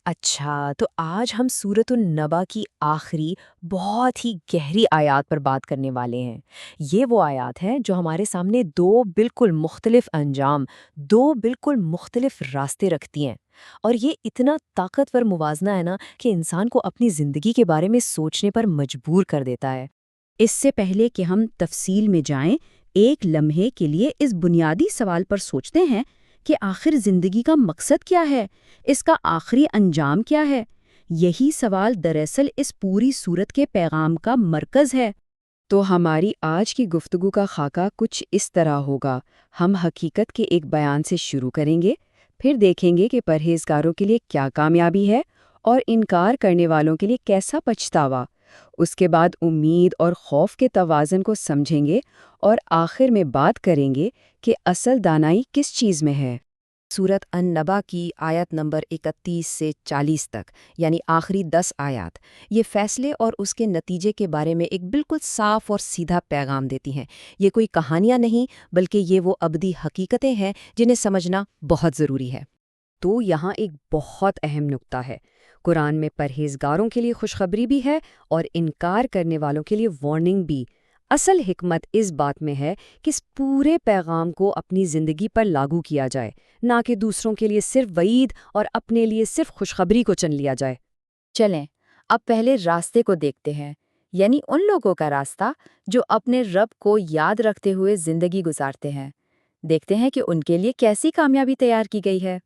اچھا، تو آج ہم سورۃ النبا کی آخری بہت ہی گہری آیات پر بات کرنے والے ہیں۔ یہ وہ آیات ہیں جو ہمارے سامنے دو بالکل مختلف انجام، دو بالکل مختلف راستے رکھتی ہیں۔ اور یہ اتنا طاقتور موازنہ ہے نا کہ انسان کو اپنی زندگی کے بارے میں سوچنے پر مجبور کر دیتا ہے۔ اس سے پہلے کہ ہم تفصیل میں جائیں، ایک لمحے کے لیے اس بنیادی سوال پر سوچتے ہیں کہ آخر زندگی کا مقصد کیا ہے؟ اس کا آخری انجام کیا ہے؟ یہی سوال دراصل اس پوری صورت کے پیغام کا مرکز ہے۔ تو ہماری آج کی گفتگو کا خاکہ کچھ اس طرح ہوگا۔ ہم حقیقت کے ایک بیان سے شروع کریں گے، پھر دیکھیں گے کہ پرہیزگاروں کے لیے کیا کامیابی ہے اور انکار کرنے والوں کے لیے کیسا پچھتاوا۔ اس کے بعد امید اور خوف کے توازن کو سمجھیں گے اور آخر میں بات کریں گے کہ اصل دانائی کس چیز میں ہے۔ سورۃ النبا کی آیت نمبر 31 سے 40 تک، یعنی آخری 10 آیات، یہ فیصلے اور اس کے نتیجے کے بارے میں ایک بالکل صاف اور سیدھا پیغام دیتی ہیں۔ یہ کوئی کہانیاں نہیں، بلکہ یہ وہ ابدی حقیقتیں ہیں جنہیں سمجھنا بہت ضروری ہے۔ تو یہاں ایک بہت اہم نکتہ ہے۔ قرآن میں پرہیزگاروں کے لیے خوشخبری بھی ہے اور انکار کرنے والوں کے لیے وارننگ بھی۔ اصل حکمت اس بات میں ہے کہ اس پورے پیغام کو اپنی زندگی پر لاگو کیا جائے، نہ کہ دوسروں کے لیے صرف وعید اور اپنے لیے صرف خوشخبری کو چن لیا جائے۔ چلیں اب پہلے راستے کو دیکھتے ہیں، یعنی ان لوگوں کا راستہ جو اپنے رب کو یاد رکھتے ہوئے زندگی گزارتے ہیں۔ دیکھتے ہیں کہ ان کے لیے کیسی کامیابی تیار کی گئی ہے۔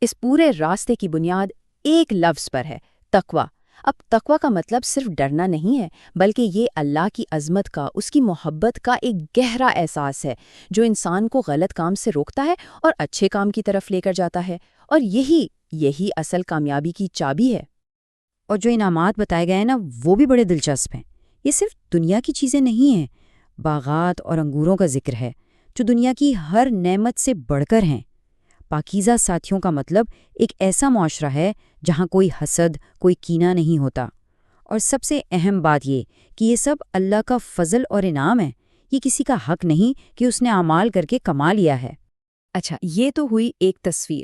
اس پورے راستے کی بنیاد ایک لفظ پر ہے: تقویٰ۔ اب تقویٰ کا مطلب صرف ڈرنا نہیں ہے، بلکہ یہ اللہ کی عظمت کا، اس کی محبت کا ایک گہرا احساس ہے جو انسان کو غلط کام سے روکتا ہے اور اچھے کام کی طرف لے کر جاتا ہے۔ اور یہی اصل کامیابی کی چابی ہے۔ اور جو انعامات بتائے گئے ہیں نا، وہ بھی بڑے دلچسپ ہیں۔ یہ صرف دنیا کی چیزیں نہیں ہیں۔ باغات اور انگوروں کا ذکر ہے جو دنیا کی ہر نعمت سے بڑھ کر ہیں۔ پاکیزہ ساتھیوں کا مطلب ایک ایسا معاشرہ ہے جہاں کوئی حسد، کوئی کینہ نہیں ہوتا۔ اور سب سے اہم بات یہ کہ یہ سب اللہ کا فضل اور انعام ہے۔ یہ کسی کا حق نہیں کہ اس نے اعمال کر کے کما لیا ہے۔ اچھا، یہ تو ہوئی ایک تصویر۔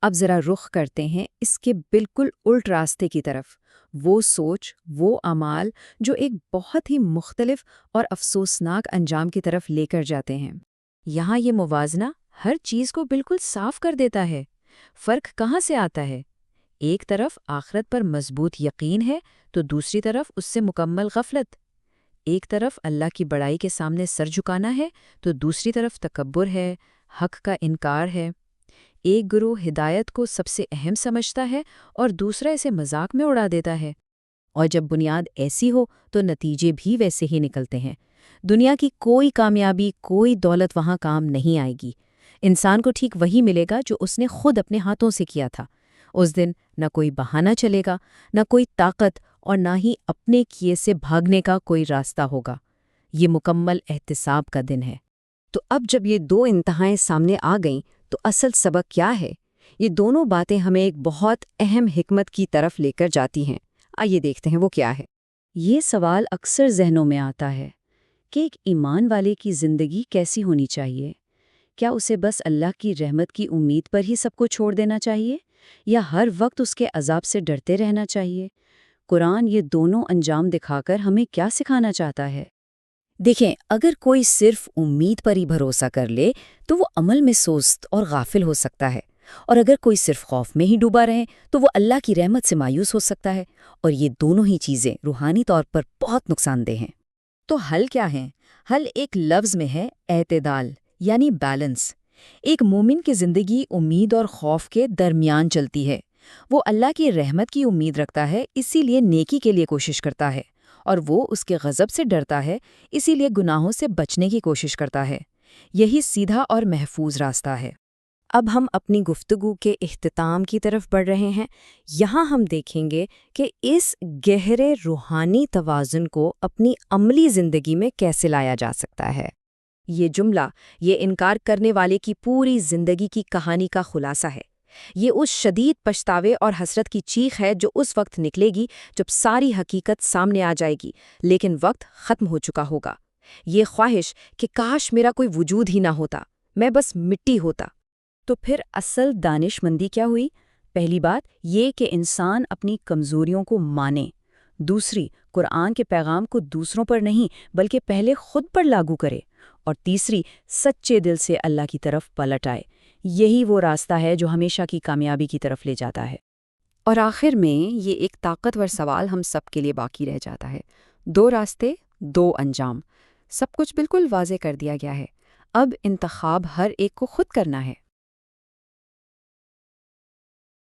اب ذرا رخ کرتے ہیں اس کے بالکل الٹ راستے کی طرف، وہ سوچ، وہ اعمال جو ایک بہت ہی مختلف اور افسوسناک انجام کی طرف لے کر جاتے ہیں۔ یہاں یہ موازنہ ہر چیز کو بالکل صاف کر دیتا ہے۔ فرق کہاں سے آتا ہے؟ ایک طرف آخرت پر مضبوط یقین ہے تو دوسری طرف اس سے مکمل غفلت۔ ایک طرف اللہ کی بڑائی کے سامنے سر جھکانا ہے تو دوسری طرف تکبر ہے، حق کا انکار ہے۔ ایک گروہ ہدایت کو سب سے اہم سمجھتا ہے اور دوسرا اسے مذاق میں اڑا دیتا ہے۔ اور جب بنیاد ایسی ہو تو نتیجے بھی ویسے ہی نکلتے ہیں۔ دنیا کی کوئی کامیابی، کوئی دولت وہاں کام نہیں آئے گی۔ انسان کو ٹھیک وہی ملے گا جو اس نے خود اپنے ہاتھوں سے کیا تھا۔ اس دن نہ کوئی بہانہ چلے گا، نہ کوئی طاقت، اور نہ ہی اپنے کیے سے بھاگنے کا کوئی راستہ ہوگا۔ یہ مکمل احتساب کا دن ہے۔ تو اب جب یہ دو انتہائیں سامنے آ گئیں تو اصل سبق کیا ہے؟ یہ دونوں باتیں ہمیں ایک بہت اہم حکمت کی طرف لے کر جاتی ہیں۔ آئیے دیکھتے ہیں وہ کیا ہے۔ یہ سوال اکثر ذہنوں میں آتا ہے کہ ایک ایمان والے کی زندگی کیسی ہونی چاہیے؟ کیا اسے بس اللہ کی رحمت کی امید پر ہی سب کو چھوڑ دینا چاہیے، یا ہر وقت اس کے عذاب سے ڈرتے رہنا چاہیے؟ قرآن یہ دونوں انجام دکھا کر ہمیں کیا سکھانا چاہتا ہے؟ دیکھیں، اگر کوئی صرف امید پر ہی بھروسہ کر لے تو وہ عمل میں سست اور غافل ہو سکتا ہے، اور اگر کوئی صرف خوف میں ہی ڈوبا رہے تو وہ اللہ کی رحمت سے مایوس ہو سکتا ہے، اور یہ دونوں ہی چیزیں روحانی طور پر بہت نقصان دہ ہیں۔ تو حل کیا ہے؟ حل ایک لفظ میں ہے: اعتدال، یعنی بیلنس۔ ایک مومن کی زندگی امید اور خوف کے درمیان چلتی ہے۔ وہ اللہ کی رحمت کی امید رکھتا ہے، اسی لیے نیکی کے لیے کوشش کرتا ہے، اور وہ اس کے غضب سے ڈرتا ہے، اسی لیے گناہوں سے بچنے کی کوشش کرتا ہے۔ یہی سیدھا اور محفوظ راستہ ہے۔ اب ہم اپنی گفتگو کے اختتام کی طرف بڑھ رہے ہیں۔ یہاں ہم دیکھیں گے کہ اس گہرے روحانی توازن کو اپنی عملی زندگی میں کیسے لایا جا سکتا ہے۔ یہ جملہ، یہ انکار کرنے والے کی پوری زندگی کی کہانی کا خلاصہ ہے۔ یہ اس شدید پچھتاوے اور حسرت کی چیخ ہے جو اس وقت نکلے گی جب ساری حقیقت سامنے آ جائے گی، لیکن وقت ختم ہو چکا ہوگا۔ یہ خواہش کہ کاش میرا کوئی وجود ہی نہ ہوتا، میں بس مٹی ہوتا۔ تو پھر اصل دانش مندی کیا ہوئی؟ پہلی بات یہ کہ انسان اپنی کمزوریوں کو مانے، دوسری قرآن کے پیغام کو دوسروں پر نہیں بلکہ پہلے خود پر لاگو کرے، اور تیسری سچے دل سے اللہ کی طرف پلٹ آئے۔ یہی وہ راستہ ہے جو ہمیشہ کی کامیابی کی طرف لے جاتا ہے۔ اور آخر میں یہ ایک طاقتور سوال ہم سب کے لیے باقی رہ جاتا ہے، 2 راستے 2 انجام، سب کچھ بالکل واضح کر دیا گیا ہے، اب انتخاب ہر ایک کو خود کرنا ہے۔